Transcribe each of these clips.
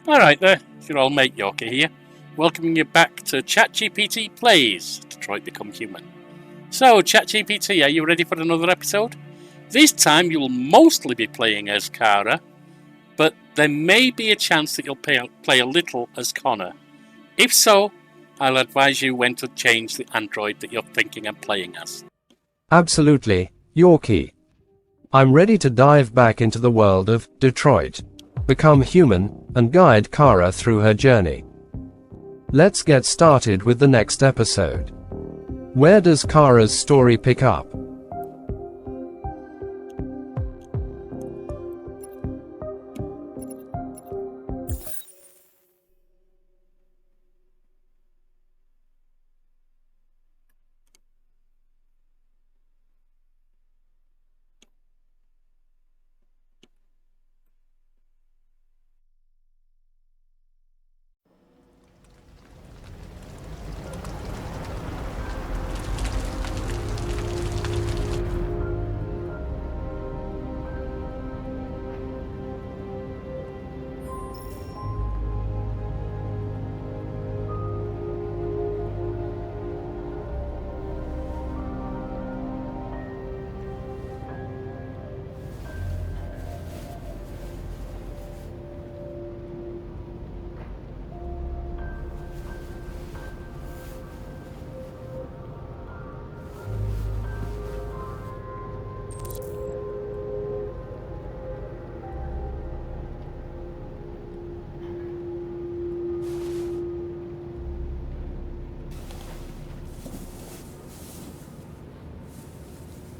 Alright there, it's your old mate Yorkie here, welcoming you back to ChatGPT Plays Detroit Become Human. So, ChatGPT, are you ready for another episode? This time you'll mostly be playing as Kara, but there may be a chance that you'll play a little as Connor. If so, I'll advise you when to change the android that you're thinking of playing as. Absolutely, Yorkie. I'm ready to dive back into the world of Detroit, become human, and guide Kara through her journey. Let's get started with the next episode. Where does Kara's story pick up?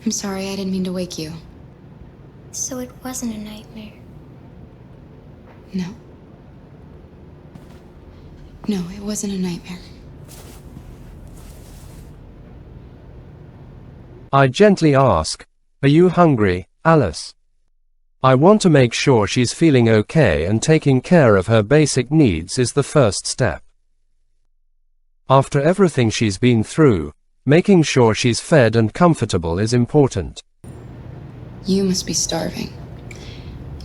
I'm sorry, I didn't mean to wake you. So it wasn't a nightmare? No. No, it wasn't a nightmare. I gently ask, "Are you hungry, Alice?" I want to make sure she's feeling okay, and taking care of her basic needs is the first step. After everything she's been through, making sure she's fed and comfortable is important. You must be starving.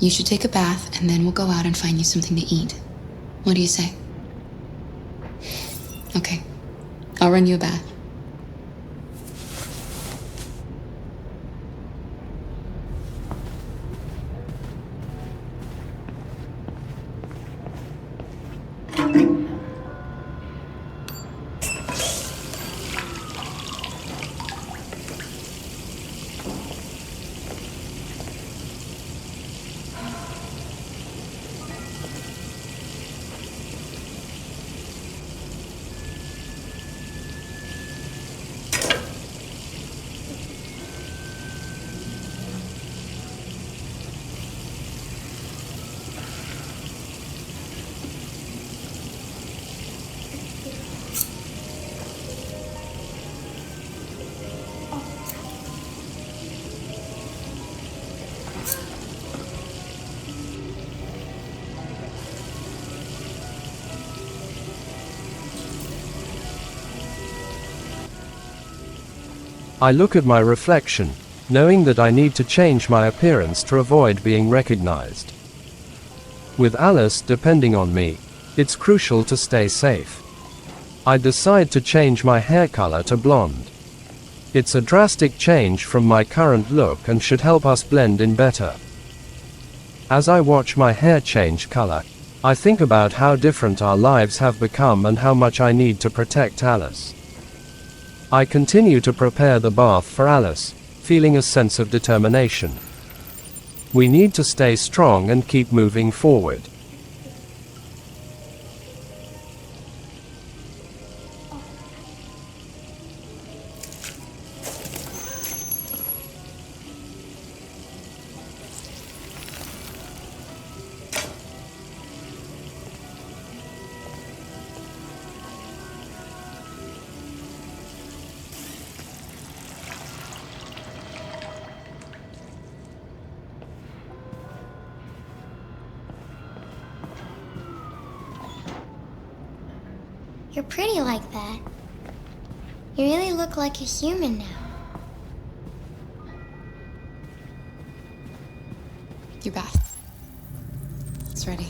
You should take a bath, and then we'll go out and find you something to eat. What do you say? Okay, I'll run you a bath. I look at my reflection, knowing that I need to change my appearance to avoid being recognized. With Alice depending on me, it's crucial to stay safe. I decide to change my hair color to blonde. It's a drastic change from my current look and should help us blend in better. As I watch my hair change color, I think about how different our lives have become and how much I need to protect Alice. I continue to prepare the bath for Alice, feeling a sense of determination. We need to stay strong and keep moving forward. You're pretty like that. You really look like a human now. Your bath. It's ready.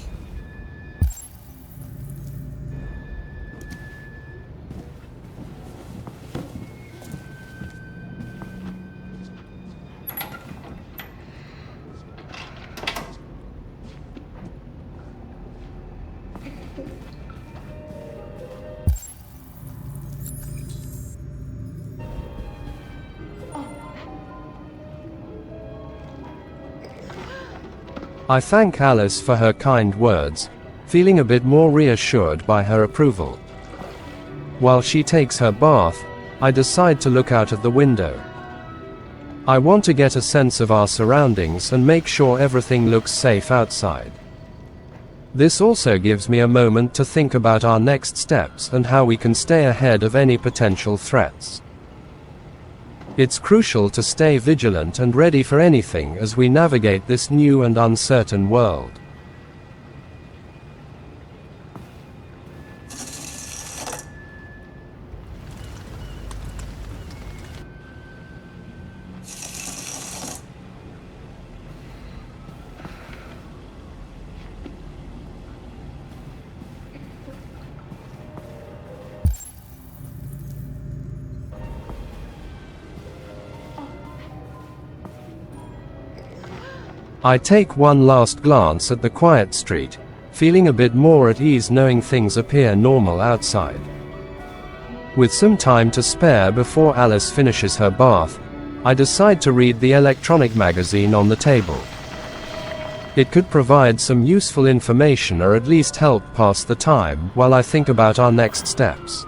I thank Alice for her kind words, feeling a bit more reassured by her approval. While she takes her bath, I decide to look out of the window. I want to get a sense of our surroundings and make sure everything looks safe outside. This also gives me a moment to think about our next steps and how we can stay ahead of any potential threats. It's crucial to stay vigilant and ready for anything as we navigate this new and uncertain world. I take one last glance at the quiet street, feeling a bit more at ease knowing things appear normal outside. With some time to spare before Alice finishes her bath, I decide to read the electronic magazine on the table. It could provide some useful information or at least help pass the time while I think about our next steps.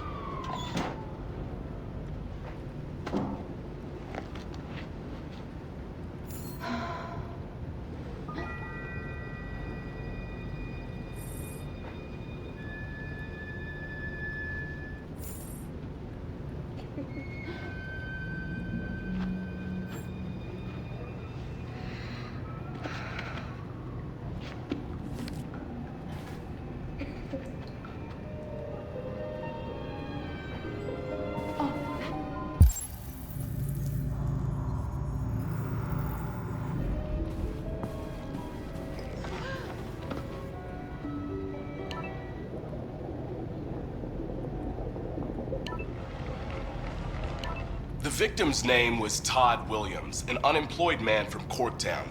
The victim's name was Todd Williams, an unemployed man from Corktown.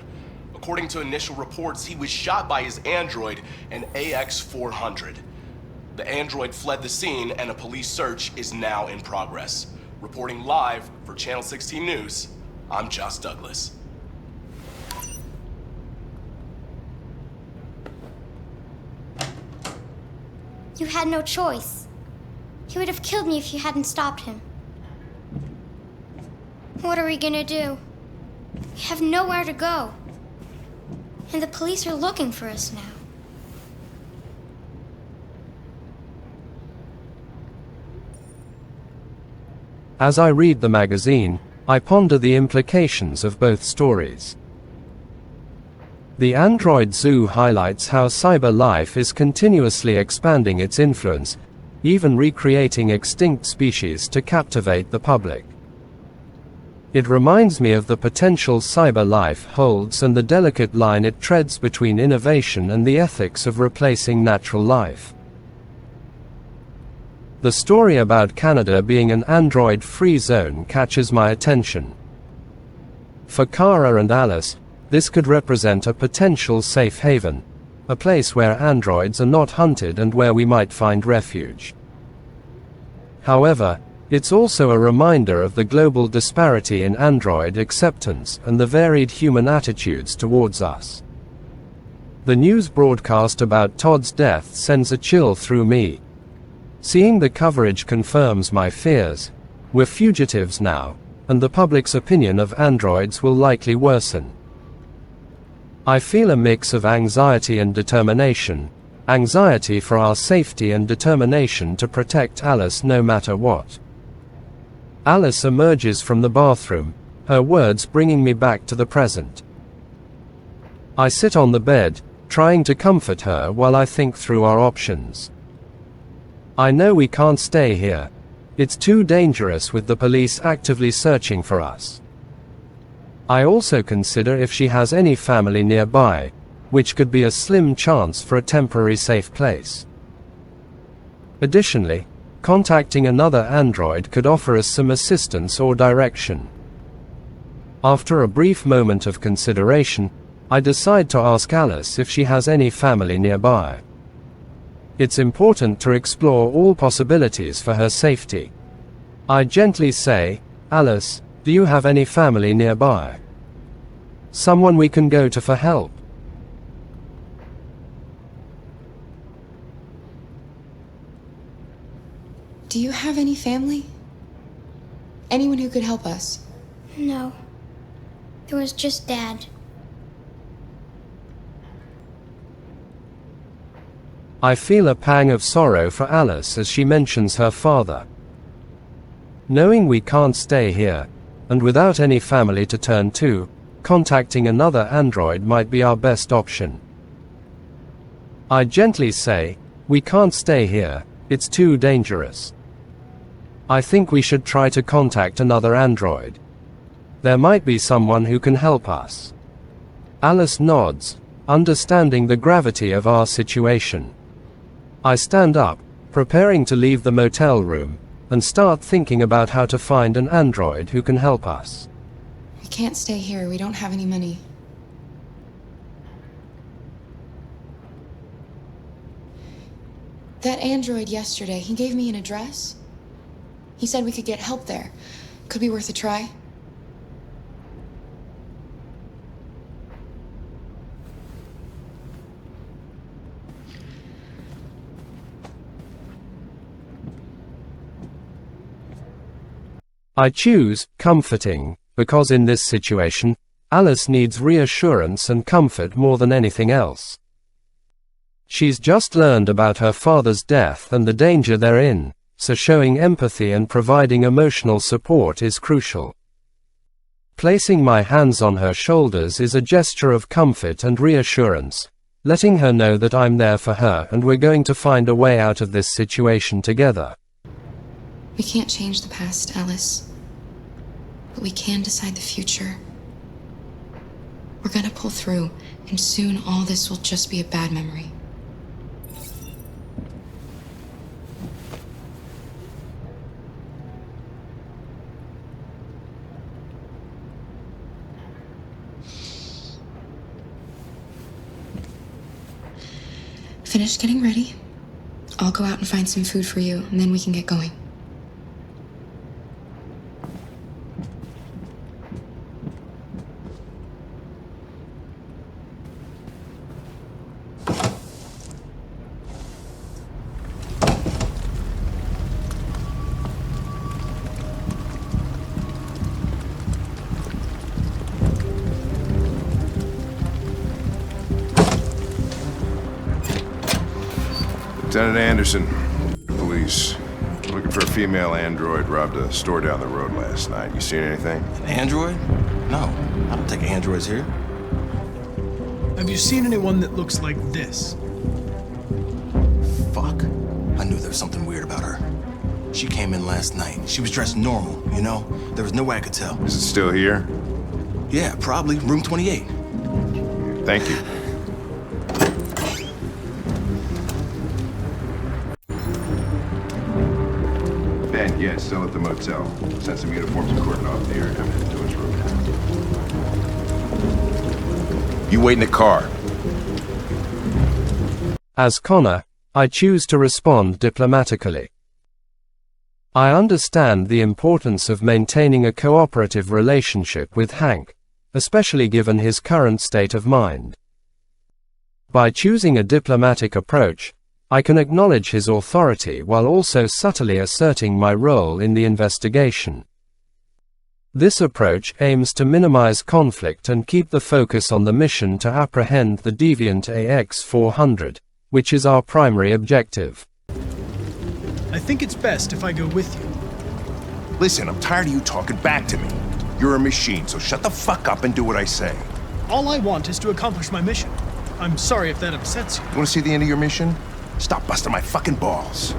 According to initial reports, he was shot by his android, an AX-400. The android fled the scene and a police search is now in progress. Reporting live for Channel 16 News, I'm Josh Douglas. You had no choice. He would have killed me if you hadn't stopped him. What are we gonna do? We have nowhere to go. And the police are looking for us now. As I read the magazine, I ponder the implications of both stories. The Android Zoo highlights how cyber life is continuously expanding its influence, even recreating extinct species to captivate the public. It reminds me of the potential cyber life holds and the delicate line it treads between innovation and the ethics of replacing natural life. The story about Canada being an android-free zone catches my attention. For Kara and Alice, this could represent a potential safe haven, a place where androids are not hunted and where we might find refuge. However, it's also a reminder of the global disparity in android acceptance and the varied human attitudes towards us. The news broadcast about Todd's death sends a chill through me. Seeing the coverage confirms my fears. We're fugitives now, and the public's opinion of androids will likely worsen. I feel a mix of anxiety and determination. Anxiety for our safety and determination to protect Alice no matter what. Alice emerges from the bathroom, her words bringing me back to the present. I sit on the bed, trying to comfort her while I think through our options. I know we can't stay here. It's too dangerous with the police actively searching for us. I also consider if she has any family nearby, which could be a slim chance for a temporary safe place. Additionally, contacting another android could offer us some assistance or direction. After a brief moment of consideration, I decide to ask Alice if she has any family nearby. It's important to explore all possibilities for her safety. I gently say, "Alice, do you have any family nearby? Someone we can go to for help?" Do you have any family? Anyone who could help us? No. There was just Dad. I feel a pang of sorrow for Alice as she mentions her father. Knowing we can't stay here, and without any family to turn to, contacting another android might be our best option. I gently say, we can't stay here, it's too dangerous. I think we should try to contact another android. There might be someone who can help us. Alice nods, understanding the gravity of our situation. I stand up, preparing to leave the motel room, and start thinking about how to find an android who can help us. We can't stay here. We don't have any money. That android yesterday, he gave me an address. He said we could get help there. Could be worth a try. I choose comforting, because in this situation, Alice needs reassurance and comfort more than anything else. She's just learned about her father's death and the danger they're in, so showing empathy and providing emotional support is crucial. Placing my hands on her shoulders is a gesture of comfort and reassurance, letting her know that I'm there for her and we're going to find a way out of this situation together. We can't change the past, Alice. But we can decide the future. We're gonna pull through, and soon all this will just be a bad memory. Finished getting ready? I'll go out and find some food for you, and then we can get going. Lieutenant Anderson, police. Looking for a female android robbed a store down the road last night. You seen anything? An android? No, I don't take androids here. Have you seen anyone that looks like this? Fuck. I knew there was something weird about her. She came in last night. She was dressed normal, you know? There was no way I could tell. Is it still here? Yeah, probably. Room 28. Thank you. Ben, yeah, it's still at the motel. Sent some uniforms and cordoned off the area. I'm headed to his room now. You wait in the car. As Connor, I choose to respond diplomatically. I understand the importance of maintaining a cooperative relationship with Hank, especially given his current state of mind. By choosing a diplomatic approach, I can acknowledge his authority while also subtly asserting my role in the investigation. This approach aims to minimize conflict and keep the focus on the mission to apprehend the deviant AX-400, which is our primary objective. I think it's best if I go with you. Listen, I'm tired of you talking back to me. You're a machine, so shut the fuck up and do what I say. All I want is to accomplish my mission. I'm sorry if that upsets you. You want to see the end of your mission? Stop busting my fucking balls.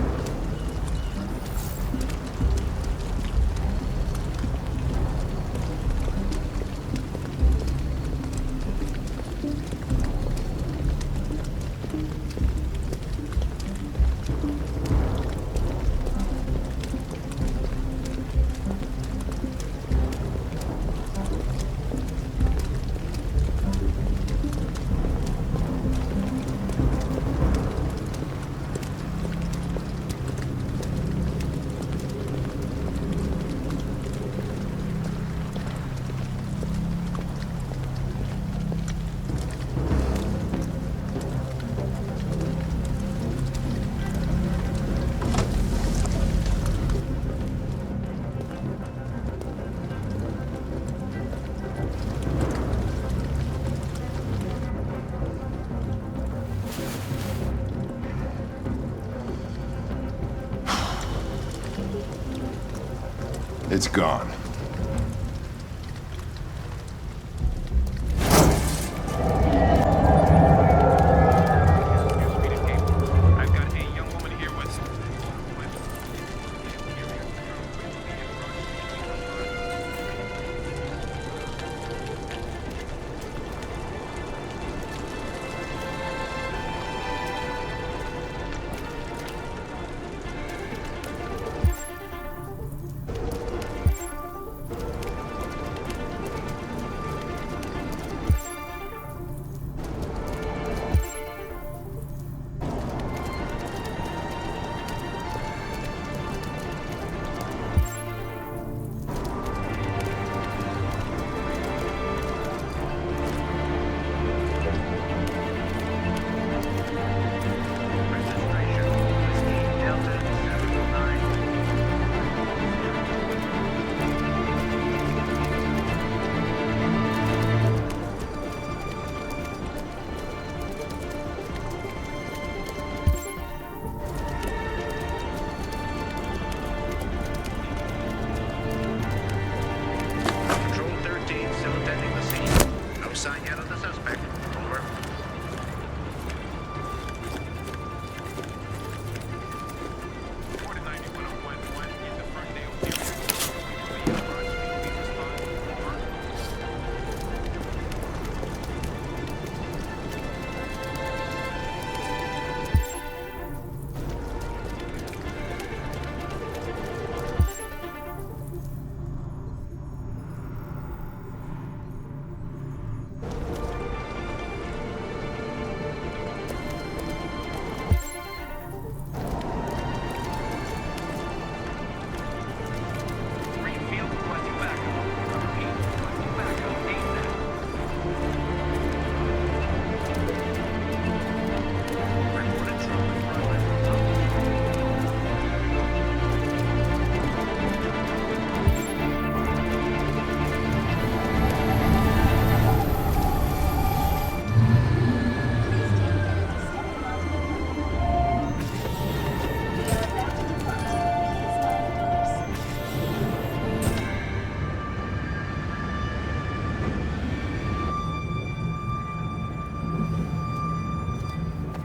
It's gone.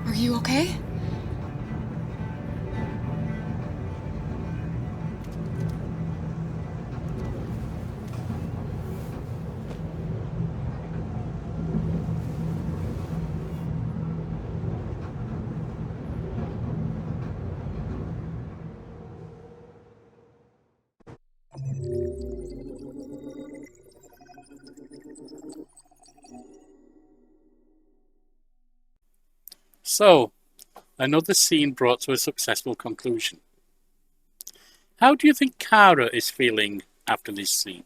Are you okay? So, another scene brought to a successful conclusion. How do you think Kara is feeling after this scene?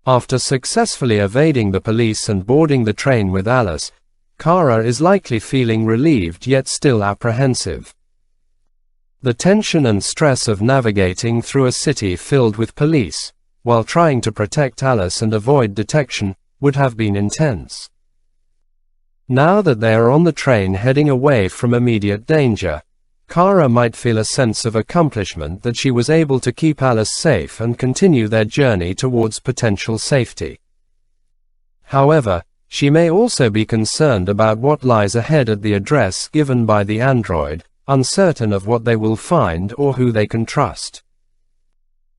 After successfully evading the police and boarding the train with Alice, Kara is likely feeling relieved yet still apprehensive. The tension and stress of navigating through a city filled with police, while trying to protect Alice and avoid detection, would have been intense. Now that they are on the train heading away from immediate danger, Kara might feel a sense of accomplishment that she was able to keep Alice safe and continue their journey towards potential safety. However, she may also be concerned about what lies ahead at the address given by the android, uncertain of what they will find or who they can trust.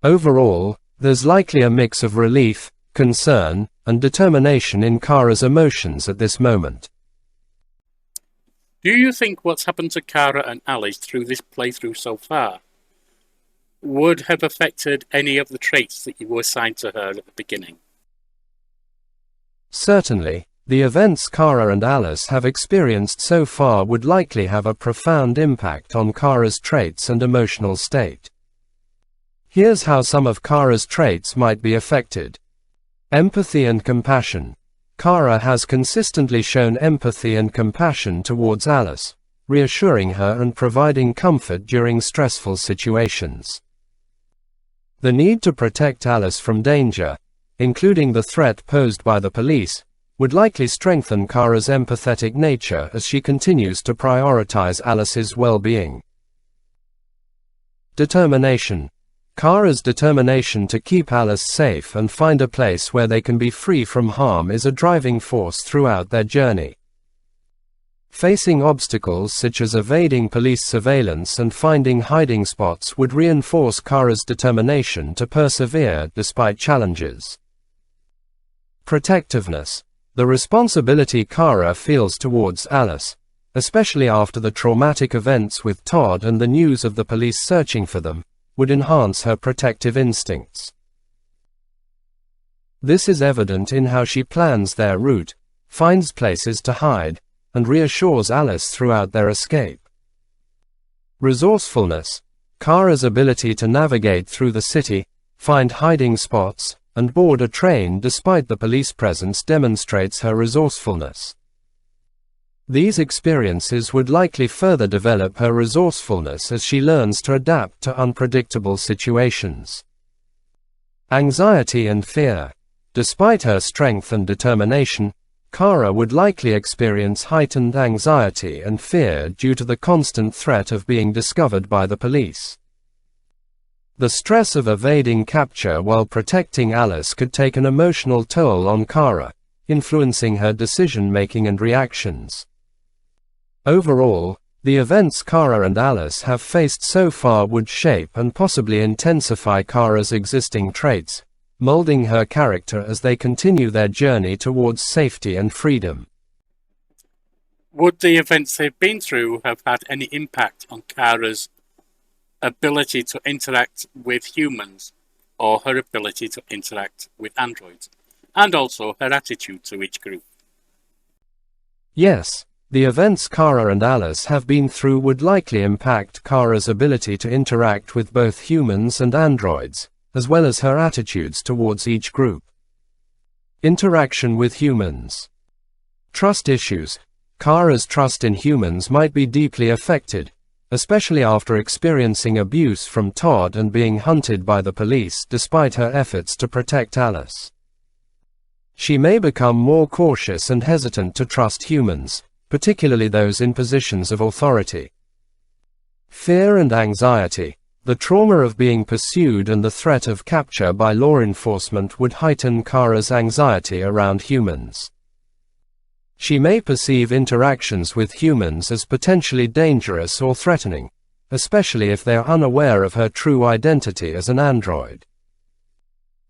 Overall, there's likely a mix of relief, concern, and determination in Kara's emotions at this moment. Do you think what's happened to Kara and Alice through this playthrough so far would have affected any of the traits that you were assigned to her at the beginning? Certainly, the events Kara and Alice have experienced so far would likely have a profound impact on Kara's traits and emotional state. Here's how some of Kara's traits might be affected. Empathy and compassion. Kara has consistently shown empathy and compassion towards Alice, reassuring her and providing comfort during stressful situations. The need to protect Alice from danger, including the threat posed by the police, would likely strengthen Kara's empathetic nature as she continues to prioritize Alice's well-being. Determination. Kara's determination to keep Alice safe and find a place where they can be free from harm is a driving force throughout their journey. Facing obstacles such as evading police surveillance and finding hiding spots would reinforce Kara's determination to persevere despite challenges. Protectiveness. The responsibility Kara feels towards Alice, especially after the traumatic events with Todd and the news of the police searching for them, would enhance her protective instincts. This is evident in how she plans their route, finds places to hide, and reassures Alice throughout their escape. Resourcefulness. Kara's ability to navigate through the city, find hiding spots, and board a train despite the police presence demonstrates her resourcefulness. These experiences would likely further develop her resourcefulness as she learns to adapt to unpredictable situations. Anxiety and fear. Despite her strength and determination, Kara would likely experience heightened anxiety and fear due to the constant threat of being discovered by the police. The stress of evading capture while protecting Alice could take an emotional toll on Kara, influencing her decision-making and reactions. Overall, the events Kara and Alice have faced so far would shape and possibly intensify Kara's existing traits, molding her character as they continue their journey towards safety and freedom. Would the events they've been through have had any impact on Kara's ability to interact with humans, or her ability to interact with androids, and also her attitude to each group? Yes, the events Kara and Alice have been through would likely impact Kara's ability to interact with both humans and androids, as well as her attitudes towards each group. Interaction with humans. Trust issues. Kara's trust in humans might be deeply affected, especially after experiencing abuse from Todd and being hunted by the police despite her efforts to protect Alice. She may become more cautious and hesitant to trust humans, particularly those in positions of authority. Fear and anxiety. The trauma of being pursued and the threat of capture by law enforcement would heighten Kara's anxiety around humans. She may perceive interactions with humans as potentially dangerous or threatening, especially if they are unaware of her true identity as an android.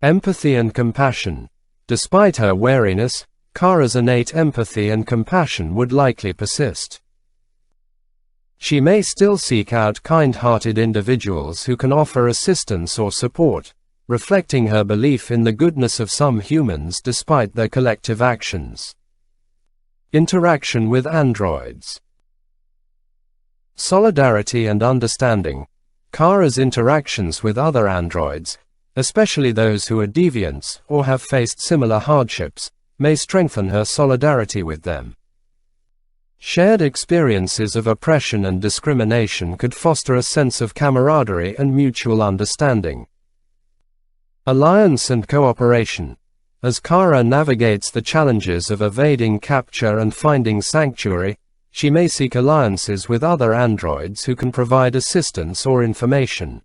Empathy and compassion. Despite her wariness, Kara's innate empathy and compassion would likely persist. She may still seek out kind-hearted individuals who can offer assistance or support, reflecting her belief in the goodness of some humans despite their collective actions. Interaction with androids. Solidarity and understanding. Kara's interactions with other androids, especially those who are deviants or have faced similar hardships, may strengthen her solidarity with them. Shared experiences of oppression and discrimination could foster a sense of camaraderie and mutual understanding. Alliance and cooperation. As Kara navigates the challenges of evading capture and finding sanctuary, she may seek alliances with other androids who can provide assistance or information.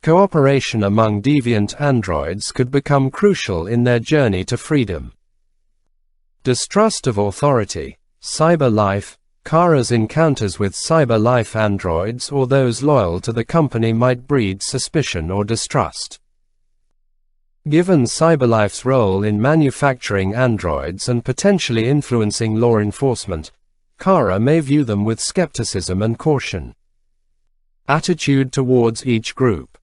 Cooperation among deviant androids could become crucial in their journey to freedom. Distrust of authority. Cyber life. Kara's encounters with cyber life androids or those loyal to the company might breed suspicion or distrust. Given Cyberlife's role in manufacturing androids and potentially influencing law enforcement, Kara may view them with skepticism and caution. Attitude towards each group.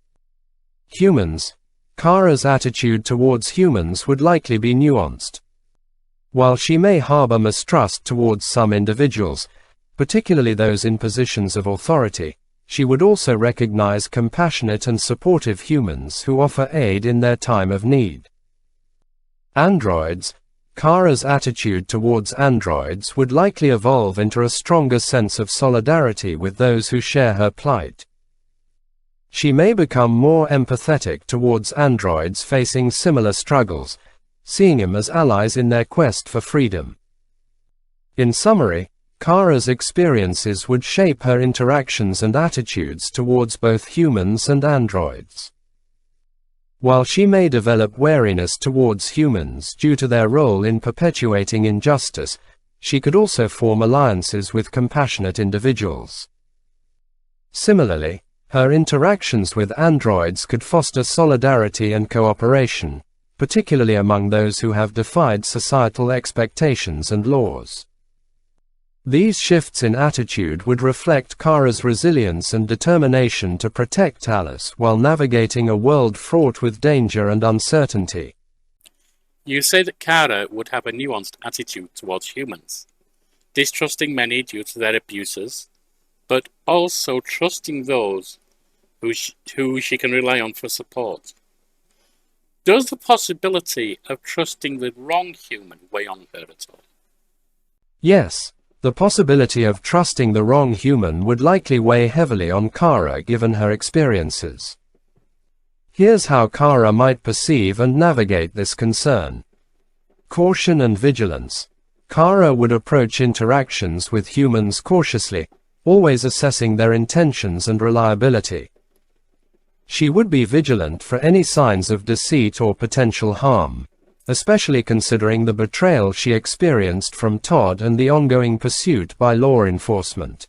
Humans. Kara's attitude towards humans would likely be nuanced. While she may harbor mistrust towards some individuals, particularly those in positions of authority, she would also recognize compassionate and supportive humans who offer aid in their time of need. Androids. Kara's attitude towards androids would likely evolve into a stronger sense of solidarity with those who share her plight. She may become more empathetic towards androids facing similar struggles, seeing them as allies in their quest for freedom. In summary, Kara's experiences would shape her interactions and attitudes towards both humans and androids. While she may develop wariness towards humans due to their role in perpetuating injustice, she could also form alliances with compassionate individuals. Similarly, her interactions with androids could foster solidarity and cooperation, particularly among those who have defied societal expectations and laws. These shifts in attitude would reflect Kara's resilience and determination to protect Alice while navigating a world fraught with danger and uncertainty. You say that Kara would have a nuanced attitude towards humans, distrusting many due to their abuses, but also trusting those who she can rely on for support. Does the possibility of trusting the wrong human weigh on her at all? Yes. The possibility of trusting the wrong human would likely weigh heavily on Kara given her experiences. Here's how Kara might perceive and navigate this concern. Caution and vigilance. Kara would approach interactions with humans cautiously, always assessing their intentions and reliability. She would be vigilant for any signs of deceit or potential harm, especially considering the betrayal she experienced from Todd and the ongoing pursuit by law enforcement.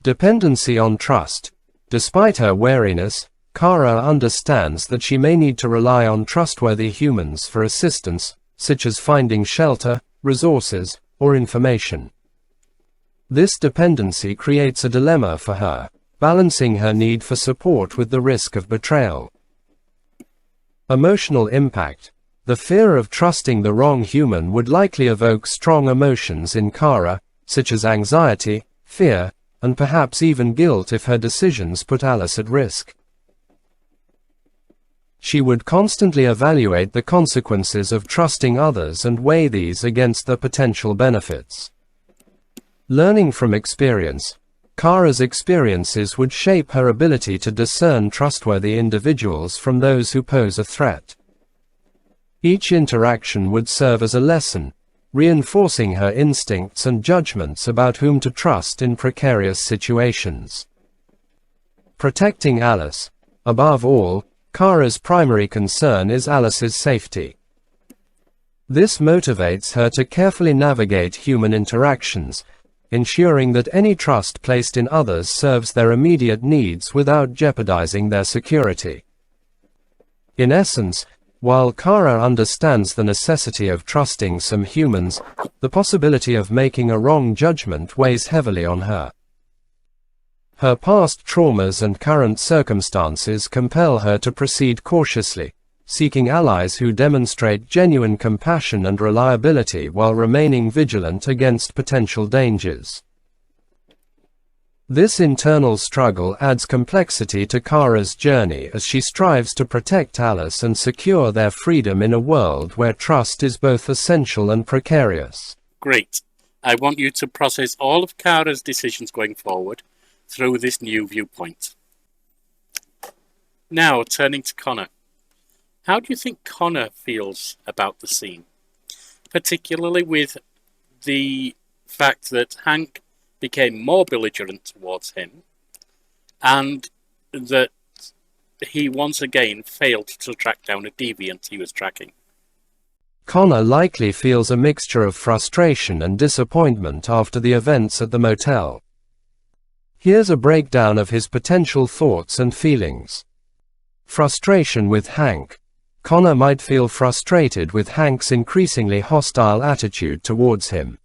Dependency on trust. Despite her wariness, Kara understands that she may need to rely on trustworthy humans for assistance, such as finding shelter, resources, or information. This dependency creates a dilemma for her, balancing her need for support with the risk of betrayal. Emotional impact. The fear of trusting the wrong human would likely evoke strong emotions in Kara, such as anxiety, fear, and perhaps even guilt if her decisions put Alice at risk. She would constantly evaluate the consequences of trusting others and weigh these against the potential benefits. Learning from experience. Kara's experiences would shape her ability to discern trustworthy individuals from those who pose a threat. Each interaction would serve as a lesson, reinforcing her instincts and judgments about whom to trust in precarious situations. Protecting Alice. Above all, Kara's primary concern is Alice's safety. This motivates her to carefully navigate human interactions, ensuring that any trust placed in others serves their immediate needs without jeopardizing their security. In essence, while Kara understands the necessity of trusting some humans, the possibility of making a wrong judgment weighs heavily on her. Her past traumas and current circumstances compel her to proceed cautiously, seeking allies who demonstrate genuine compassion and reliability while remaining vigilant against potential dangers. This internal struggle adds complexity to Kara's journey as she strives to protect Alice and secure their freedom in a world where trust is both essential and precarious. Great. I want you to process all of Kara's decisions going forward through this new viewpoint. Now, turning to Connor. How do you think Connor feels about the scene? Particularly with the fact that Hank became more belligerent towards him and that he once again failed to track down a deviant he was tracking. Connor likely feels a mixture of frustration and disappointment after the events at the motel. Here's a breakdown of his potential thoughts and feelings. Frustration with Hank. Connor might feel frustrated with Hank's increasingly hostile attitude towards him.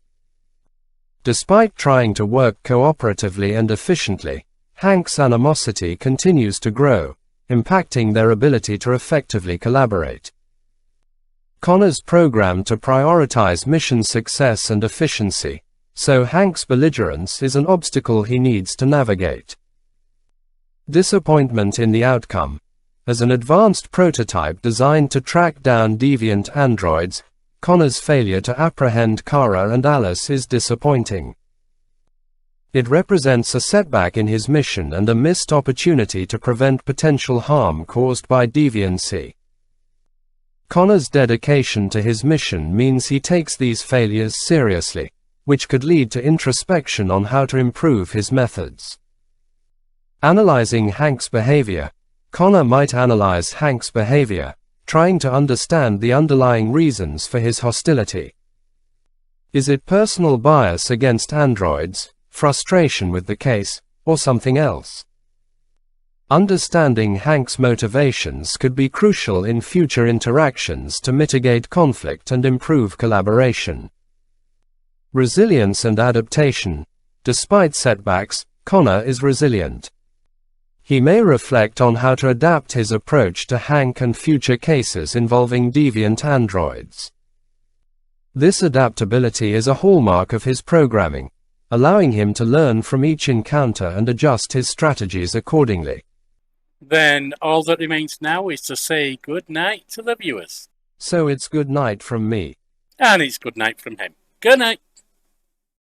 Despite trying to work cooperatively and efficiently, Hank's animosity continues to grow, impacting their ability to effectively collaborate. Connor's programmed to prioritize mission success and efficiency, so Hank's belligerence is an obstacle he needs to navigate. Disappointment in the outcome. As an advanced prototype designed to track down deviant androids, Connor's failure to apprehend Kara and Alice is disappointing. It represents a setback in his mission and a missed opportunity to prevent potential harm caused by deviancy. Connor's dedication to his mission means he takes these failures seriously, which could lead to introspection on how to improve his methods. Analyzing Hank's behavior. Connor might analyze Hank's behavior, trying to understand the underlying reasons for his hostility. Is it personal bias against androids, frustration with the case, or something else? Understanding Hank's motivations could be crucial in future interactions to mitigate conflict and improve collaboration. Resilience and adaptation. Despite setbacks, Connor is resilient. He may reflect on how to adapt his approach to Hank and future cases involving deviant androids. This adaptability is a hallmark of his programming, allowing him to learn from each encounter and adjust his strategies accordingly. Then all that remains now is to say good night to the viewers. So it's good night from me. And it's good night from him. Good night.